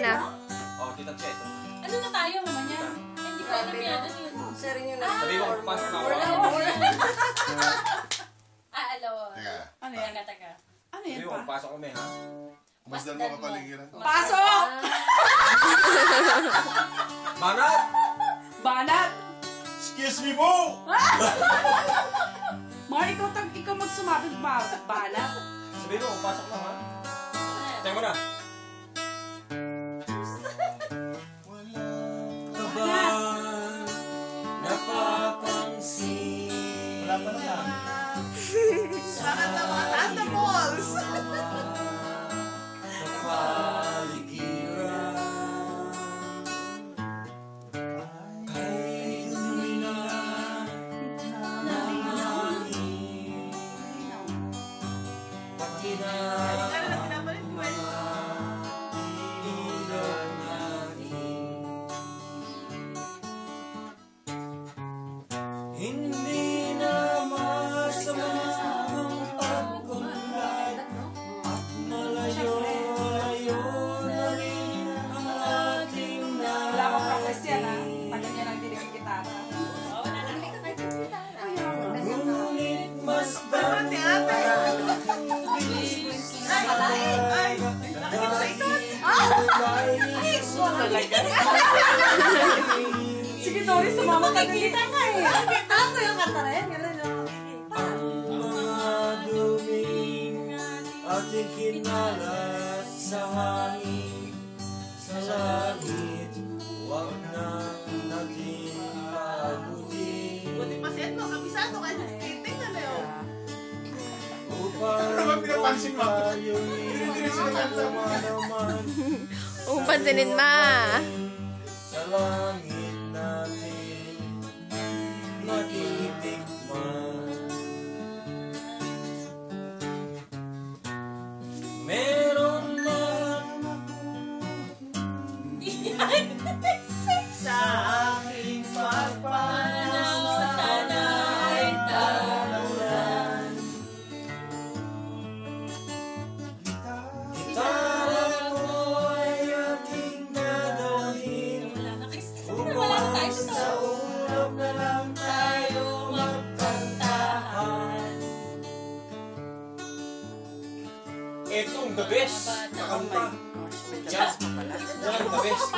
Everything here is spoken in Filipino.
Na. Oh, Tita Chet. Ano na tayo, mama niya? Hindi ko alam yan. Ano yun? Sharing yun na. Sabi mo, pasok na ako. Alaw. Teka. Ano yan? Taga. Ano yan Sabi mo, pa? pasok kami, ha? Masdan mo kapaligiran. Pasok! Banat! Banat! Excuse me po! Mar, ikaw magsumabit, Mar. Banat? Sabi mo, pasok na, ha? Tayo mo na. Napapansin. Wala pa naman. Bakit naman? Anda balls! Kapaligiran. Kahit luminan ng hangin. Pati na ilog natin. Hindi na masama ang pagkunlad at malayo-layo na rin ang ating Wala akong practice yan, ha? Tagal niya lang dinig ang gitara. ngunit mas dami ang bilis sa Sige, sorry, sumama ka na. Ako yung kanta na yan. Gano'n yung mga duming ating kinalat sa hangin sa langit. Huwag na natin paabutin Buti pa set mo, kabisado ka na. Tingnan na yun. upang Ano ba pinapansin mo? tayo'y sama naman Huwag pansinin, ma. sa langit natin matitikman. Meron man Sa aking pagpanaw Sana ay taluran. Gitara ko ay aking dadalhin Wala na tayo upang sa sa ulap na lang tayo magkantahan. Itong the best na kanta. Yan, yan ang the best.